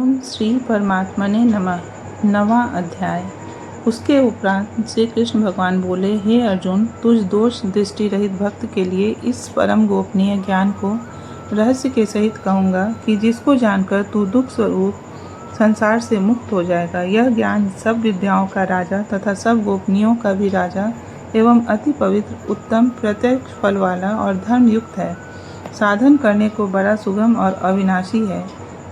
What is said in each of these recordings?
ओम श्री परमात्मने नमः। 9वां अध्याय। उसके उपरांत श्री कृष्ण भगवान बोले, हे अर्जुन, तुझ दोष दृष्टि रहित भक्त के लिए इस परम गोपनीय ज्ञान को रहस्य के सहित कहूँगा कि जिसको जानकर तू दुख स्वरूप संसार से मुक्त हो जाएगा। यह ज्ञान सब विद्याओं का राजा तथा सब गोपनीयों का भी राजा एवं अति पवित्र, उत्तम, प्रत्यक्ष फल वाला और धर्मयुक्त है। साधन करने को बड़ा सुगम और अविनाशी है।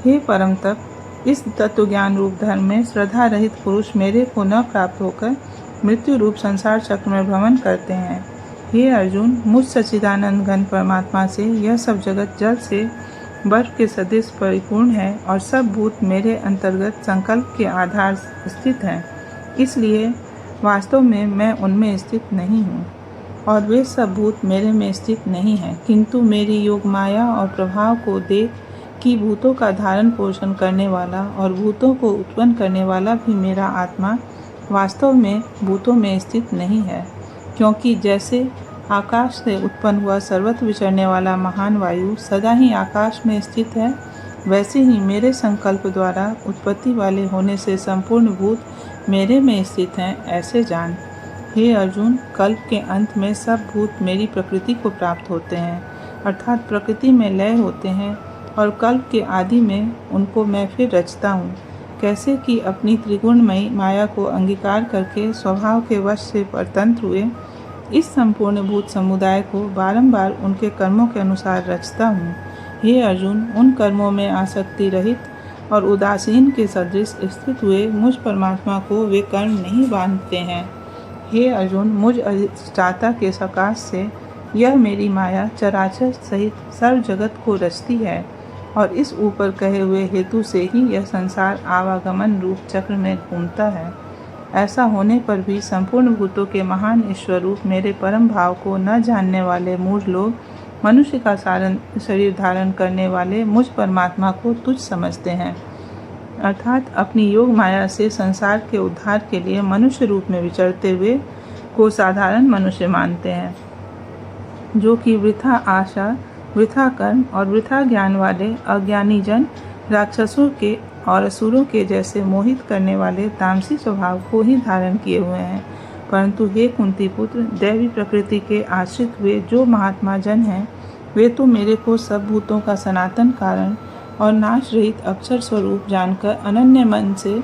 हे परम तप, इस तत्व ज्ञान रूप धर्म में श्रद्धा रहित पुरुष मेरे को न प्राप्त होकर मृत्यु रूप संसार चक्र में भ्रमण करते हैं। हे अर्जुन, मुझ सच्चिदानंद घन परमात्मा से यह सब जगत जल से बर्फ के सदृश परिपूर्ण है और सब भूत मेरे अंतर्गत संकल्प के आधार स्थित हैं। इसलिए वास्तव में मैं उनमें स्थित नहीं हूँ और वे सब भूत मेरे में स्थित नहीं हैं, किंतु मेरी योग माया और प्रभाव को देख कि भूतों का धारण पोषण करने वाला और भूतों को उत्पन्न करने वाला भी मेरा आत्मा वास्तव में भूतों में स्थित नहीं है। क्योंकि जैसे आकाश से उत्पन्न हुआ सर्वत्र विचरने वाला महान वायु सदा ही आकाश में स्थित है, वैसे ही मेरे संकल्प द्वारा उत्पत्ति वाले होने से संपूर्ण भूत मेरे में स्थित हैं, ऐसे जान। हे अर्जुन, कल्प के अंत में सब भूत मेरी प्रकृति को प्राप्त होते हैं, अर्थात प्रकृति में लय होते हैं और कल्प के आदि में उनको मैं फिर रचता हूँ। कैसे कि अपनी त्रिगुणमयी माया को अंगीकार करके स्वभाव के वश से परतंत्र हुए, इस संपूर्ण भूत समुदाय को बारंबार उनके कर्मों के अनुसार रचता हूँ। हे अर्जुन, उन कर्मों में आसक्ति रहित और उदासीन के सदृश स्थित हुए मुझ परमात्मा को वे कर्म नहीं बांधते हैं। हे अर्जुन, मुझ अधिष्ठाता के सकाश से यह मेरी माया चराचर सहित सर्व जगत को रचती है और इस ऊपर कहे हुए हेतु से ही यह संसार आवागमन रूप चक्र में घूमता है। ऐसा होने पर भी संपूर्ण भूतों के महान ईश्वर रूप मेरे परम भाव को न जानने वाले मूढ़ लोग मनुष्य का शरीर धारण करने वाले मुझ परमात्मा को तुच्छ समझते हैं, अर्थात अपनी योग माया से संसार के उद्धार के लिए मनुष्य रूप में विचरते हुए को साधारण मनुष्य मानते हैं, जो कि वृथा आशा, वृथा कर्म और वृथा ज्ञान वाले अज्ञानी जन राक्षसों के और असुरों के जैसे मोहित करने वाले तामसी स्वभाव को ही धारण किए हुए हैं। परंतु हे कुंती पुत्र, दैवी प्रकृति के आश्रित हुए जो महात्मा जन हैं, वे तो मेरे को सब भूतों का सनातन कारण और नाश रहित अक्षर स्वरूप जानकर अनन्य मन से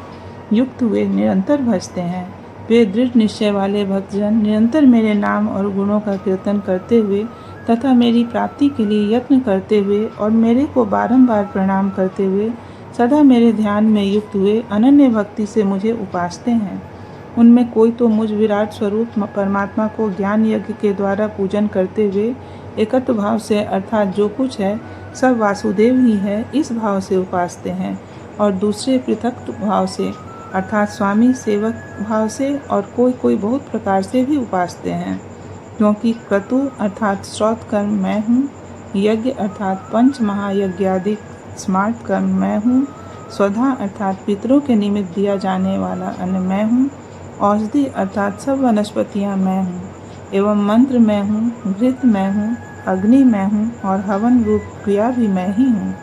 युक्त हुए निरंतर भजते हैं। वे दृढ़ निश्चय वाले भक्तजन निरंतर मेरे नाम और गुणों का कीर्तन करते हुए तथा मेरी प्राप्ति के लिए यत्न करते हुए और मेरे को बारंबार प्रणाम करते हुए सदा मेरे ध्यान में युक्त हुए अनन्य भक्ति से मुझे उपासते हैं। उनमें कोई तो मुझ विराट स्वरूप परमात्मा को ज्ञान यज्ञ के द्वारा पूजन करते हुए एकत्व भाव से, अर्थात जो कुछ है सब वासुदेव ही है, इस भाव से उपासते हैं, और दूसरे पृथक भाव से, अर्थात स्वामी सेवक भाव से, और कोई बहुत प्रकार से भी उपासते हैं। क्योंकि क्रतु अर्थात श्रौत कर्म मैं हूँ, यज्ञ अर्थात पंच महायज्ञादि स्मार्ट कर्म मैं हूँ, स्वधा अर्थात पितरों के निमित्त दिया जाने वाला अन्न मैं हूँ, औषधि अर्थात सब वनस्पतियाँ मैं हूँ, एवं मंत्र मैं हूँ, घृत मैं हूँ, अग्नि मैं हूँ और हवन रूप क्रिया भी मैं ही हूँ।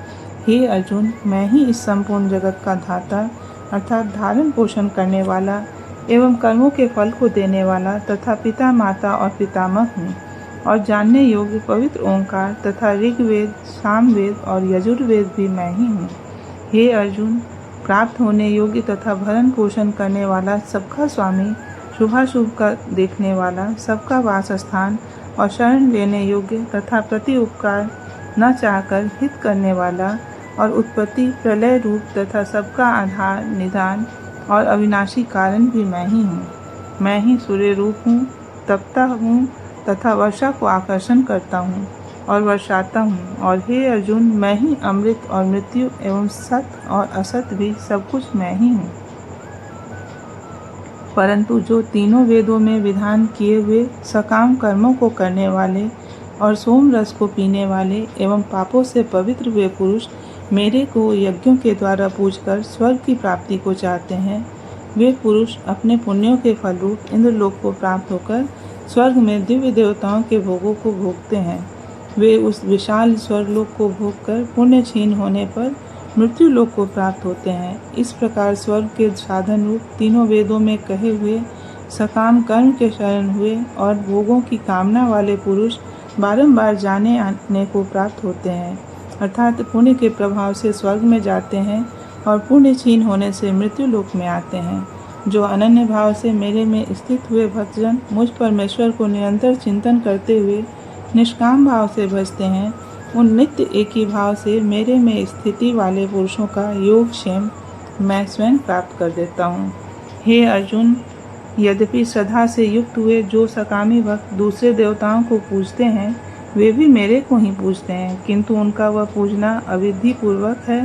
हे अर्जुन, मैं ही इस संपूर्ण जगत का धाता अर्थात धारण पोषण करने वाला एवं कर्मों के फल को देने वाला तथा पिता, माता और पितामह हूँ, और जानने योग्य पवित्र ओंकार तथा ऋग्वेद, सामवेद और यजुर्वेद भी मैं ही हूँ। हे अर्जुन, प्राप्त होने योग्य तथा भरण पोषण करने वाला, सबका स्वामी, शुभाशुभ का देखने वाला, सबका वासस्थान और शरण लेने योग्य तथा प्रति उपकार न चाहकर हित करने वाला और उत्पत्ति प्रलय रूप तथा सबका आधार, निदान और अविनाशी कारण भी मैं ही हूँ। मैं ही सूर्य रूप हूँ, तपता हूँ तथा वर्षा को आकर्षण करता हूँ और वर्षाता हूँ। और हे अर्जुन, मैं ही अमृत और मृत्यु एवं सत और असत भी सब कुछ मैं ही हूँ। परंतु जो तीनों वेदों में विधान किए हुए सकाम कर्मों को करने वाले और सोम रस को पीने वाले एवं पापों से पवित्र हुए पुरुष मेरे को यज्ञों के द्वारा पूजकर स्वर्ग की प्राप्ति को चाहते हैं, वे पुरुष अपने पुण्यों के फल रूप इंद्रलोक को प्राप्त होकर स्वर्ग में दिव्य देवताओं के भोगों को भोगते हैं। वे उस विशाल स्वर्गलोक को भोगकर पुण्य क्षीण होने पर मृत्यु लोक को प्राप्त होते हैं। इस प्रकार स्वर्ग के साधन रूप तीनों वेदों में कहे हुए सकाम कर्म के शरण हुए और भोगों की कामना वाले पुरुष बारंबार जाने आने को प्राप्त होते हैं, अर्थात पुण्य के प्रभाव से स्वर्ग में जाते हैं और पुण्य क्षीण होने से मृत्यु लोक में आते हैं। जो अनन्य भाव से मेरे में स्थित हुए भक्तजन मुझ परमेश्वर को निरंतर चिंतन करते हुए निष्काम भाव से भजते हैं, उन नित्य एक ही भाव से मेरे में स्थिति वाले पुरुषों का योगक्षेम मैं स्वयं प्राप्त कर देता हूँ। हे अर्जुन, यद्यपि श्रद्धा से युक्त हुए जो सकामी भक्त दूसरे देवताओं को पूजते हैं वे भी मेरे को ही पूजते हैं, किंतु उनका वह पूजना अविधि पूर्वक है,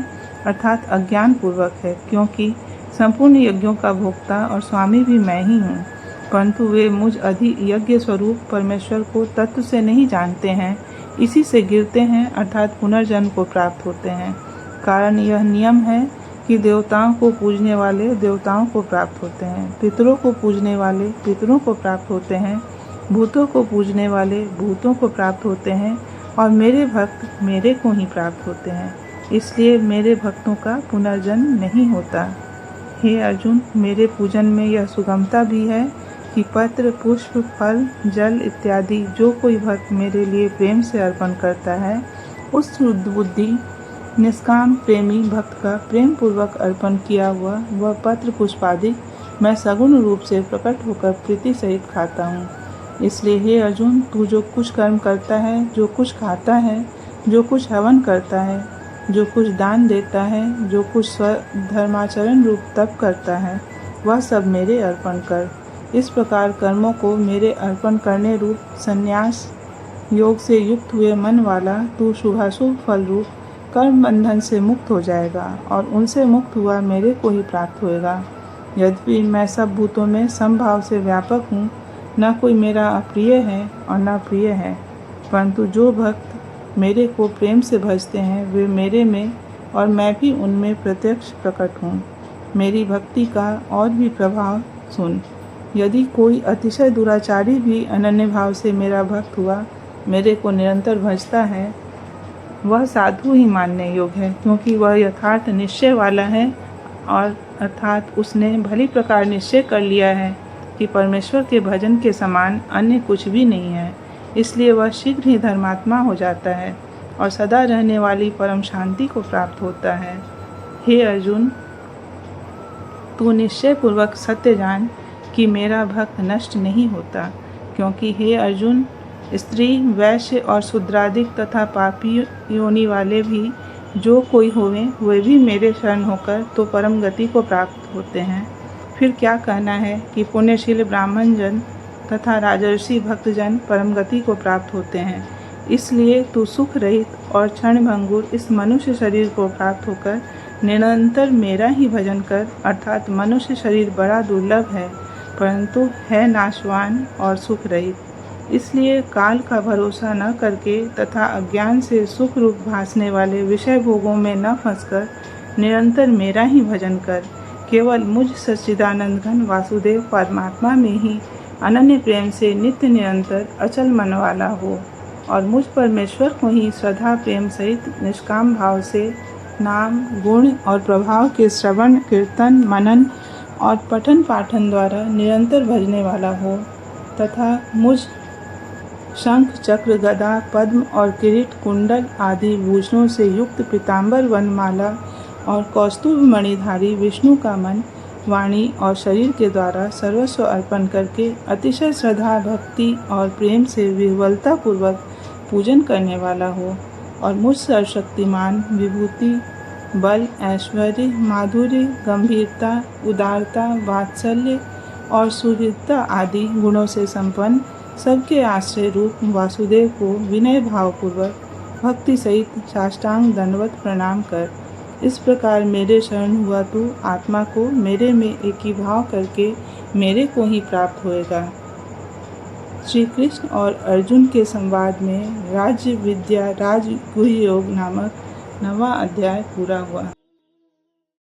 अर्थात अज्ञान पूर्वक है, क्योंकि संपूर्ण यज्ञों का भोक्ता और स्वामी भी मैं ही हूँ। परंतु वे मुझ अधि यज्ञ स्वरूप परमेश्वर को तत्व से नहीं जानते हैं, इसी से गिरते हैं, अर्थात पुनर्जन्म को प्राप्त होते हैं। कारण यह नियम है कि देवताओं को पूजने वाले देवताओं को प्राप्त होते हैं, पितरों को पूजने वाले पितरों को प्राप्त होते हैं, भूतों को पूजने वाले भूतों को प्राप्त होते हैं और मेरे भक्त मेरे को ही प्राप्त होते हैं। इसलिए मेरे भक्तों का पुनर्जन्म नहीं होता। हे अर्जुन, मेरे पूजन में यह सुगमता भी है कि पत्र, पुष्प, फल, जल इत्यादि जो कोई भक्त मेरे लिए प्रेम से अर्पण करता है, उस शुद्ध बुद्धि निष्काम प्रेमी भक्त का प्रेम पूर्वक अर्पण किया हुआ वह पत्र पुष्पादि मैं सगुण रूप से प्रकट होकर प्रीति सहित खाता हूँ। इसलिए हे अर्जुन, तू जो कुछ कर्म करता है, जो कुछ खाता है, जो कुछ हवन करता है, जो कुछ दान देता है, जो कुछ स्वधर्माचरण रूप तप करता है, वह सब मेरे अर्पण कर। इस प्रकार कर्मों को मेरे अर्पण करने रूप संन्यास योग से युक्त हुए मन वाला तू शुभाशुभ फल रूप कर्म बंधन से मुक्त हो जाएगा और उनसे मुक्त हुआ मेरे को ही प्राप्त होएगा। यद्यपि मैं सब भूतों में समभाव से व्यापक हूँ, न कोई मेरा अप्रिय है और न प्रिय है, परंतु जो भक्त मेरे को प्रेम से भजते हैं वे मेरे में और मैं भी उनमें प्रत्यक्ष प्रकट हूँ। मेरी भक्ति का और भी प्रभाव सुन। यदि कोई अतिशय दुराचारी भी अनन्य भाव से मेरा भक्त हुआ मेरे को निरंतर भजता है, वह साधु ही मानने योग्य है, क्योंकि वह यथार्थ निश्चय वाला है और अर्थात उसने भली प्रकार निश्चय कर लिया है कि परमेश्वर के भजन के समान अन्य कुछ भी नहीं है। इसलिए वह शीघ्र ही धर्मात्मा हो जाता है और सदा रहने वाली परम शांति को प्राप्त होता है। हे अर्जुन, तू निश्चय पूर्वक सत्य जान कि मेरा भक्त नष्ट नहीं होता, क्योंकि हे अर्जुन, स्त्री, वैश्य और शूद्रादिक तथा पापी योनि वाले भी जो कोई होवे वे भी मेरे शरण होकर तो परम गति को प्राप्त होते हैं। फिर क्या कहना है कि पुण्यशील ब्राह्मण जन तथा राजर्षि भक्तजन परम गति को प्राप्त होते हैं। इसलिए तू सुख रहित और क्षण भंगुर इस मनुष्य शरीर को प्राप्त होकर निरंतर मेरा ही भजन कर, अर्थात मनुष्य शरीर बड़ा दुर्लभ है परंतु है नाशवान और सुख रहित। इसलिए काल का भरोसा न करके तथा अज्ञान से सुख रूप भासने वाले विषय भोगों में न फंसकर निरंतर मेरा ही भजन कर। केवल मुझ सच्चिदानंद घन वासुदेव परमात्मा में ही अनन्य प्रेम से नित्य निरंतर अचल मन वाला हो और मुझ परमेश्वर को ही श्रद्धा प्रेम सहित निष्काम भाव से नाम, गुण और प्रभाव के श्रवण, कीर्तन, मनन और पठन पाठन द्वारा निरंतर भजने वाला हो तथा मुझ शंख, चक्र, गदा, पद्म और किरीट, कुंडल आदि भूषणों से युक्त पीताम्बर वनमाला और कौस्तुभ मणिधारी विष्णु का मन, वाणी और शरीर के द्वारा सर्वस्व अर्पण करके अतिशय श्रद्धा, भक्ति और प्रेम से विह्वलता पूर्वक पूजन करने वाला हो और मुझ सर्वशक्तिमान, विभूति, बल, ऐश्वर्य, माधुर्य, गंभीरता, उदारता, वात्सल्य और सुहृदता आदि गुणों से संपन्न सबके आश्रय रूप वासुदेव को विनय भावपूर्वक भक्ति सहित साष्टांग दंडवत प्रणाम कर। इस प्रकार मेरे शरण हुआ तू आत्मा को मेरे में एक ही भाव करके मेरे को ही प्राप्त होएगा। श्री कृष्ण और अर्जुन के संवाद में राज्य विद्या राजगुह्य योग नामक 9वां अध्याय पूरा हुआ।